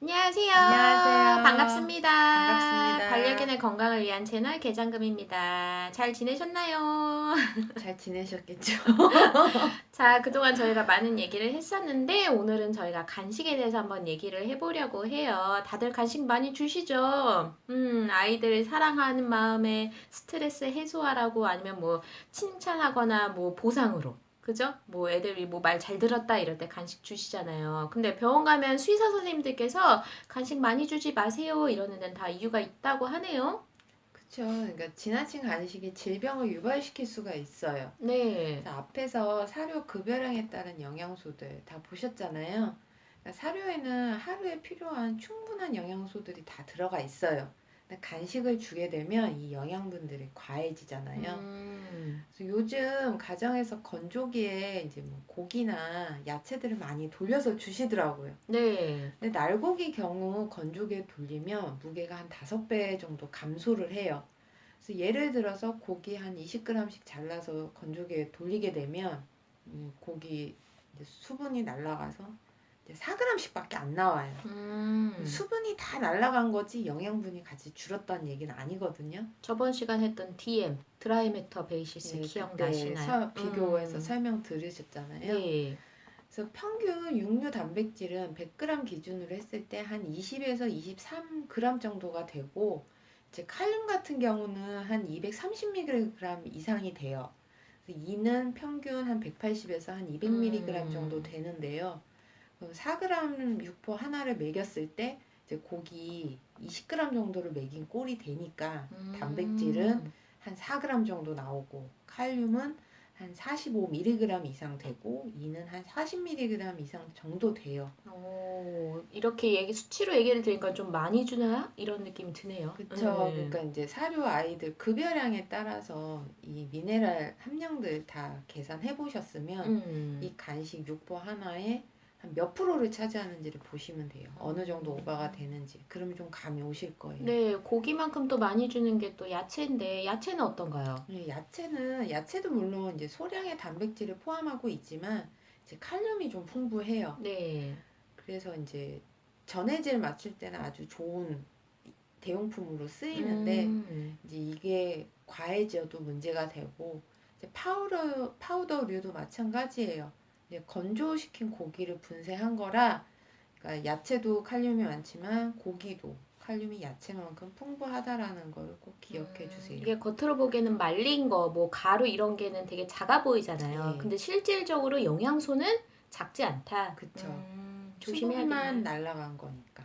안녕하세요. 안녕하세요. 반갑습니다. 반갑습니다. 반려견의 건강을 위한 채널 개장금입니다. 잘 지내셨나요? 잘 지내셨겠죠? 자, 그동안 저희가 많은 얘기를 했었는데 오늘은 저희가 간식에 대해서 한번 얘기를 해보려고 해요. 다들 간식 많이 주시죠? 아이들 사랑하는 마음에 스트레스 해소하라고 아니면 뭐 칭찬하거나 뭐 보상으로. 그죠? 뭐 애들이 뭐 말 잘 들었다 이럴 때 간식 주시잖아요. 근데 병원 가면 수의사 선생님들께서 간식 많이 주지 마세요 이러는 데는 다 이유가 있다고 하네요. 그쵸. 그러니까 지나친 간식이 질병을 유발시킬 수가 있어요. 네. 그래서 앞에서 사료 급여량에 따른 영양소들 다 보셨잖아요. 그러니까 사료에는 하루에 필요한 충분한 영양소들이 다 들어가 있어요. 근데 간식을 주게 되면 이 영양분들이 과해지잖아요. 그래서 요즘 가정에서 건조기에 이제 뭐 고기나 야채들을 많이 돌려서 주시더라고요. 네. 근데 날고기 경우 건조기에 돌리면 무게가 한 5배 정도 감소를 해요. 그래서 예를 들어서 고기 한 20g씩 잘라서 건조기에 돌리게 되면 고기 이제 수분이 날아가서 이제 4g씩밖에 안 나와요. 수분이 다 날아간 거지 영양분이 같이 줄었다는 얘기는 아니거든요. 저번 시간 했던 DM 드라이 매터 베이시스 예, 그때 기억나시나요? 비교해서 설명 들으셨잖아요. 네. 그래서 평균 육류 단백질은 100g 기준으로 했을 때 한 20에서 23g 정도가 되고, 이제 칼륨 같은 경우는 한 230mg 이상이 돼요. 그래서 이는 평균 한 180에서 한 200mg 정도 되는데요. 그럼 4g 육포 하나를 먹였을 때 이제 고기 20g 정도를 먹인 꼴이 되니까 단백질은 한 4g 정도 나오고 칼륨은 한 45mg 이상 되고 이는 한 40mg 이상 정도 돼요. 이렇게 수치로 얘기를 들으니까 좀 많이 주나? 이런 느낌이 드네요. 그쵸. 그러니까 이제 사료 아이들 급여량에 따라서 이 미네랄 함량들 다 계산해 보셨으면 이 간식 육포 하나에 한 몇 프로를 차지하는지를 보시면 돼요. 어느 정도 오바가 되는지. 그러면 좀 감이 오실 거예요. 네, 고기만큼 또 많이 주는 게 또 야채인데 야채는 어떤가요? 네, 야채도 물론 이제 소량의 단백질을 포함하고 있지만 이제 칼륨이 좀 풍부해요. 네. 그래서 이제 전해질 맞출 때는 아주 좋은 대용품으로 쓰이는데 이제 이게 과해져도 문제가 되고, 이제 파우더류도 마찬가지예요. 이제 건조시킨 고기를 분쇄한 거라, 그러니까 야채도 칼륨이 많지만 고기도 칼륨이 야채만큼 풍부하다라는 걸 꼭 기억해 주세요. 이게 겉으로 보기에는 말린 거, 뭐 가루 이런 게는 되게 작아 보이잖아요. 예. 근데 실질적으로 영양소는 작지 않다. 그쵸. 조심해야겠네요. 수분만 날라간 거니까.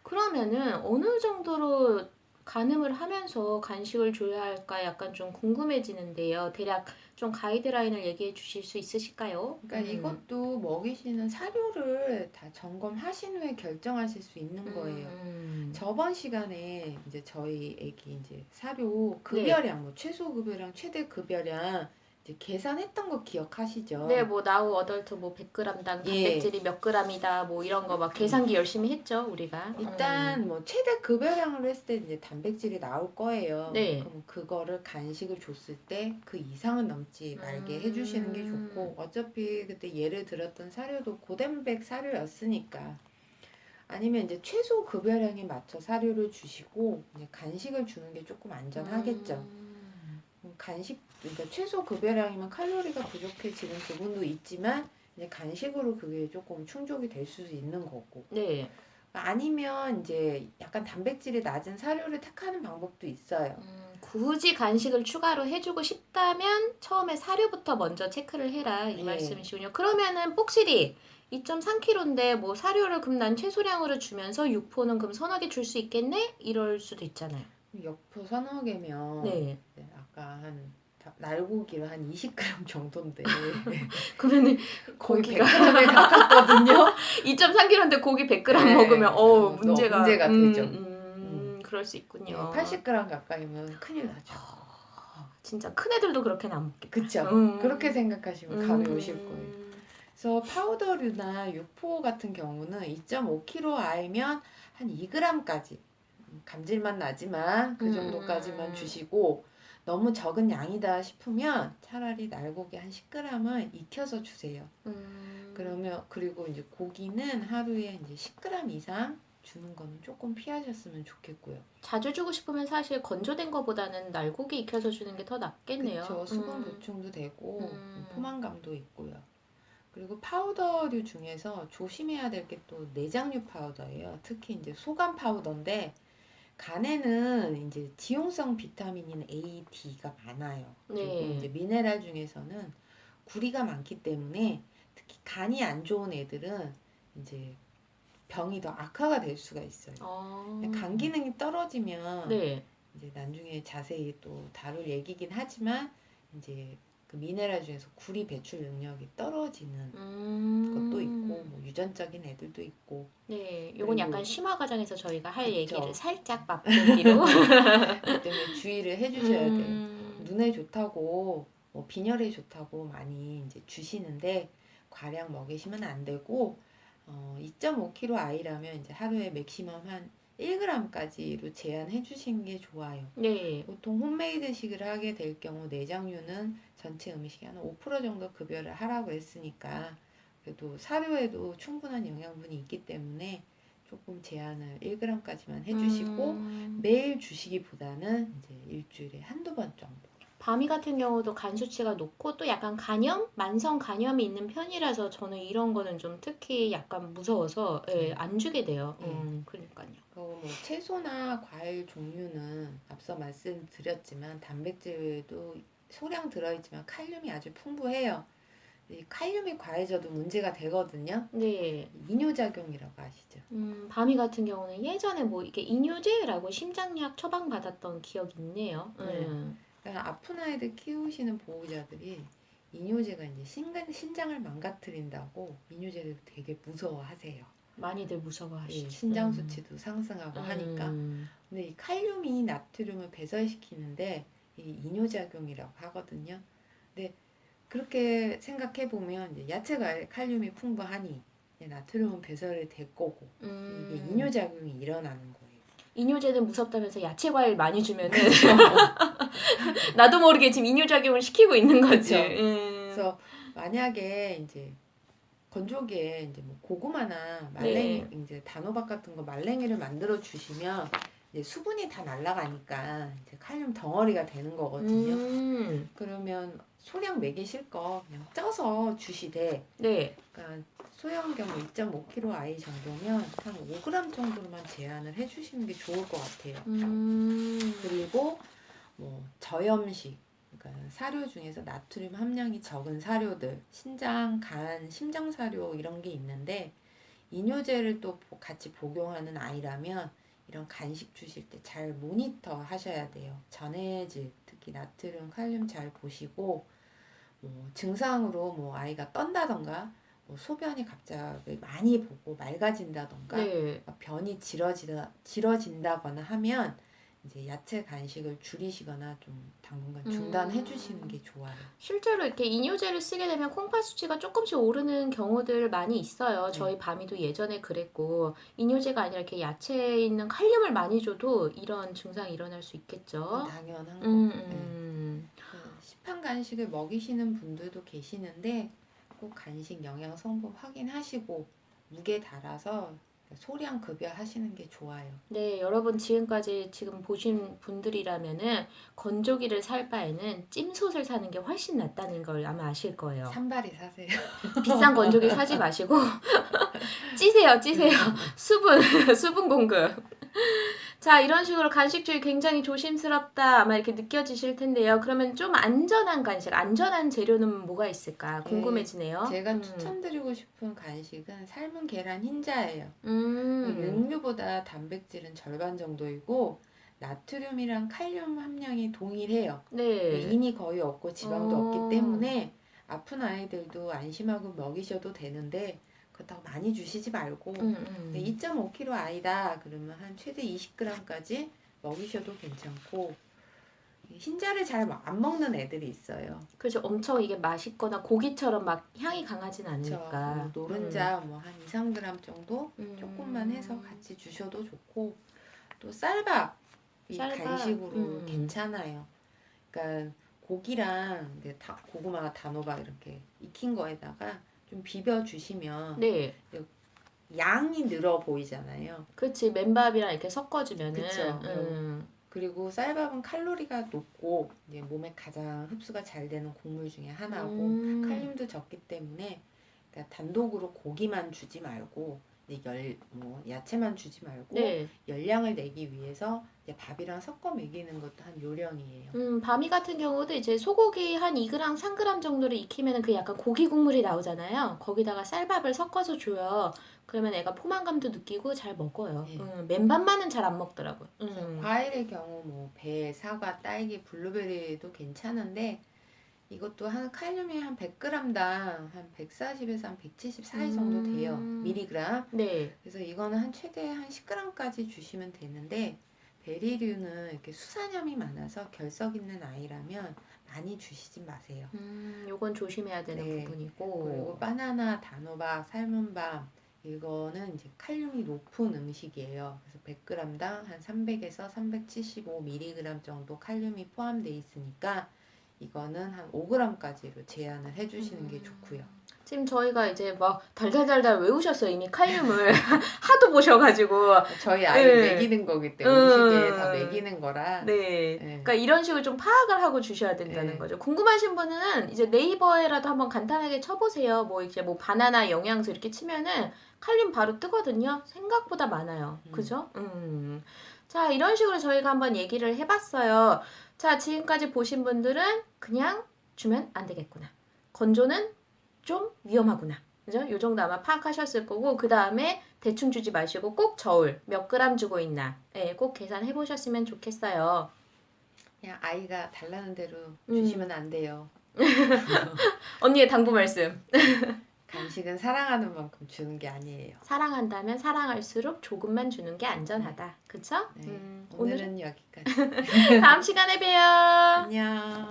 그러면은 어느 정도로 가늠을 하면서 간식을 줘야 할까 약간 좀 궁금해지는데요. 대략 좀 가이드라인을 얘기해 주실 수 있으실까요? 그러니까 이것도 먹이시는 사료를 다 점검하신 후에 결정하실 수 있는 거예요. 저번 시간에 이제 저희 애기 이제 사료 급여량, 뭐 최소 급여량, 최대 급여량 이제 계산했던 거 기억하시죠? 네, 뭐 나우 어덜트 뭐 100g당 예. 단백질이 몇 g이다 뭐 이런 거 막 계산기 열심히 했죠, 우리가. 일단 뭐 최대 급여량으로 했을 때 이제 단백질이 나올 거예요. 네. 그럼 그거를 간식을 줬을 때 그 이상은 넘지 말게 해주시는 게 좋고, 어차피 그때 예를 들었던 사료도 고단백 사료였으니까. 아니면 이제 최소 급여량에 맞춰 사료를 주시고 이제 간식을 주는 게 조금 안전하겠죠. 간식, 그러니까 최소 급여량이면 칼로리가 부족해지는 부분도 있지만 이제 간식으로 그게 조금 충족이 될 수도 있는 거고. 네. 아니면 이제 약간 단백질이 낮은 사료를 택하는 방법도 있어요. 굳이 간식을 추가로 해주고 싶다면 처음에 사료부터 먼저 체크를 해라 이 예. 말씀이시군요. 그러면은 뽁실이 2.3kg인데 뭐 사료를 그럼 난 최소량으로 주면서 육포는 그럼 서너 개 줄 수 있겠네? 이럴 수도 있잖아요. 육포 서너 개면 네. 아까 한 날고기를 한 20g 정도인데 그러면은 거의 고기가 100g에 가깝거든요. 2.3kg인데 고기 100g 네. 먹으면 문제가 되죠. 그럴 수 있군요. 80g 가까이면 큰일 나죠. 진짜 큰 애들도 그렇게는 안 먹겠다. 그쵸? 그렇게 생각하시면 감이 오실 거예요. 그래서 파우더류나 육포 같은 경우는 2.5kg 아이면 한 2g까지 감질맛 나지만 그 정도까지만 주시고, 너무 적은 양이다 싶으면 차라리 날고기 한 10g을 익혀서 주세요. 그러면 그리고 이제 고기는 하루에 이제 10g 이상 주는 거는 조금 피하셨으면 좋겠고요. 자주 주고 싶으면 사실 건조된 거보다는 날고기 익혀서 주는 게 더 낫겠네요. 그렇죠. 수분 보충도 되고 음. 포만감도 있고요. 그리고 파우더류 중에서 조심해야 될 게 또 내장류 파우더예요. 특히 이제 소감 파우더인데 간에는 이제 지용성 비타민인 A, D가 많아요. 그리고 네. 이제 미네랄 중에서는 구리가 많기 때문에 특히 간이 안 좋은 애들은 이제 병이 더 악화가 될 수가 있어요. 간 기능이 떨어지면 네. 이제 나중에 자세히 또 다룰 얘기긴 하지만 이제 그 미네랄 중에서 구리 배출 능력이 떨어지는 것도 있고 뭐 유전적인 애들도 있고 네, 요건 그리고 약간 심화 과정에서 저희가 할 그쵸. 얘기를 살짝 맛보기로. 그 때문에 주의를 해주셔야 돼요. 음. 눈에 좋다고 뭐 빈혈에 좋다고 많이 이제 주시는데 과량 먹이시면 안 되고 2.5kg 아이라면 이제 하루에 맥시멈 한 1g까지로 제한해 주시는 게 좋아요. 네. 보통 홈메이드식을 하게 될 경우 내장류는 전체 음식의 한 5% 정도 급여를 하라고 했으니까 그래도 사료에도 충분한 영양분이 있기 때문에 조금 제한을 1g까지만 해주시고 매일 주시기보다는 이제 일주일에 한두 번 정도. 바미 같은 경우도 간 수치가 높고 또 약간 간염, 만성 간염이 있는 편이라서 저는 이런 거는 좀 특히 약간 무서워서 예, 안 주게 돼요. 그러니까요. 뭐 채소나 과일 종류는 앞서 말씀드렸지만 단백질도 소량 들어있지만 칼륨이 아주 풍부해요. 이 칼륨이 과해져도 문제가 되거든요. 네. 이뇨작용이라고 아시죠? 바미 같은 경우는 예전에 뭐 이게 이뇨제라고 심장약 처방 받았던 기억이 있네요. 네. 그러니까 아픈 아이들 키우시는 보호자들이 이뇨제가 이제 신장을 망가뜨린다고 이뇨제를 되게 무서워하세요. 많이들 무서워하시죠. 신장 수치도 상승하고 하니까. 근데 이 칼륨이 나트륨을 배설시키는데 이 이뇨작용이라고 하거든요. 근데 그렇게 생각해 보면 이제 야채가 칼륨이 풍부하니 이제 나트륨은 배설이 될 거고 이게 이뇨작용이 일어나는 거예요. 이뇨제는 무섭다면서 야채 과일 많이 주면은 나도 모르게 지금 이뇨작용을 시키고 있는 거지. 그래서 만약에 이제 건조기에 이제 뭐 고구마나 말랭이 이제 단호박 같은 거 말랭이를 만들어 주시면 이제 수분이 다 날아가니까 이제 칼륨 덩어리가 되는 거거든요. 그러면 소량 먹이실 거 그냥 쪄서 주시되 그러니까 소형경 2.5kg 아이 정도면 한 5g 정도로만 제한을 해주시는 게 좋을 것 같아요. 그리고 뭐 저염식 그러니까 사료 중에서 나트륨 함량이 적은 사료들 신장, 간, 심장 사료 이런 게 있는데 이뇨제를 또 같이 복용하는 아이라면 이런 간식 주실 때 잘 모니터 하셔야 돼요. 전해질 특히 나트륨, 칼륨 잘 보시고 뭐 증상으로 뭐 아이가 떤다던가 뭐 소변이 갑자기 많이 보고 맑아진다던가 변이 질어진다거나 하면 이제 야채 간식을 줄이시거나 좀 당분간 중단해 주시는 게 좋아요. 실제로 이렇게 이뇨제를 쓰게 되면 콩팥 수치가 조금씩 오르는 경우들 많이 있어요. 저희 바미도 예전에 그랬고 이뇨제가 아니라 이렇게 야채에 있는 칼륨을 많이 줘도 이런 증상이 일어날 수 있겠죠. 당연한 거. 시판 간식을 먹이시는 분들도 계시는데 꼭 간식 영양 성분 확인하시고 무게 달아서 소량 급여하시는 게 좋아요. 네, 여러분 지금까지 지금 보신 분들이라면은 건조기를 살 바에는 찜솥을 사는 게 훨씬 낫다는 걸 아마 아실 거예요. 산발이 사세요. 비싼 건조기 사지 마시고 찌세요. 수분 공급. 자, 이런 식으로 간식주의 굉장히 조심스럽다 아마 이렇게 느껴지실 텐데요. 그러면 좀 안전한 간식, 안전한 재료는 뭐가 있을까 궁금해지네요. 제가 추천드리고 싶은 간식은 삶은 계란 흰자예요. 육류보다 단백질은 절반 정도이고 나트륨이랑 칼륨 함량이 동일해요. 인이 거의 없고 지방도 없기 때문에 아픈 아이들도 안심하고 먹이셔도 되는데 그렇다고 많이 주시지 말고 2.5kg 아이다 그러면 한 최대 20g까지 먹이셔도 괜찮고 흰자를 잘 안 먹는 애들이 있어요. 그래서 엄청 이게 맛있거나 고기처럼 막 향이 강하진 않으니까. 노른자 뭐 한 2, 3g 정도 조금만 해서 같이 주셔도 좋고 또 쌀밥이 간식으로 괜찮아요. 그러니까 고기랑 고구마, 단호박 이렇게 익힌 거에다가 좀 비벼 주시면 양이 늘어 보이잖아요. 그치. 맨밥이랑 이렇게 섞어주면은. 그쵸. 그리고 쌀밥은 칼로리가 높고 이제 몸에 가장 흡수가 잘 되는 곡물 중에 하나고 칼륨도 적기 때문에 그러니까 단독으로 고기만 주지 말고 이제 야채만 주지 말고 네. 열량을 내기 위해서 이제 밥이랑 섞어 먹이는 것도 한 요령이에요. 밤이 같은 경우도 이제 소고기 한 2g, 3g 정도를 익히면 그 약간 고기 국물이 나오잖아요. 거기다가 쌀밥을 섞어서 줘요. 그러면 애가 포만감도 느끼고 잘 먹어요. 네. 맨밥만은 잘 안 먹더라고요. 과일의 경우 뭐 배, 사과, 딸기, 블루베리도 괜찮은데 이것도 한 칼륨이 한 100g당 한 140에서 한 170 사이 정도 돼요. 밀리그램. 네. 그래서 이거는 한 최대 한 10g까지 주시면 되는데 베리류는 이렇게 수산염이 많아서 결석 있는 아이라면 많이 주시지 마세요. 요건 조심해야 되는 네. 부분이고. 그리고 바나나, 단호박, 삶은 밥 이거는 이제 칼륨이 높은 음식이에요. 그래서 100g당 한 300에서 375mg 정도 칼륨이 포함되어 있으니까 이거는 한 5g까지로 제한을 해주시는 게 좋고요. 지금 저희가 이제 막 달달달달 외우셨어요. 이미 칼륨을 하도 보셔가지고. 저희 아이 네. 먹이는 거기 때문에 음식에 다 먹이는 거라. 네. 네. 그러니까 이런 식으로 좀 파악을 하고 주셔야 된다는 네. 거죠. 궁금하신 분은 이제 네이버에라도 한번 간단하게 쳐보세요. 뭐 이제 뭐 바나나 영양소 이렇게 치면은 칼륨 바로 뜨거든요. 생각보다 많아요. 그죠? 자, 이런 식으로 저희가 한번 얘기를 해봤어요. 자, 지금까지 보신 분들은 그냥 주면 안 되겠구나. 건조는 좀 위험하구나. 그죠? 요 정도 아마 파악하셨을 거고, 그 다음에 대충 주지 마시고 꼭 저울 몇 그램 주고 있나. 예, 꼭 계산해 보셨으면 좋겠어요. 그냥 아이가 달라는 대로 주시면 안 돼요. 언니의 당부 말씀. 간식은 사랑하는 만큼 주는 게 아니에요. 사랑한다면 사랑할수록 조금만 주는 게 안전하다. 그쵸? 네. 오늘 오늘은 여기까지. 다음 시간에 봬요. 안녕.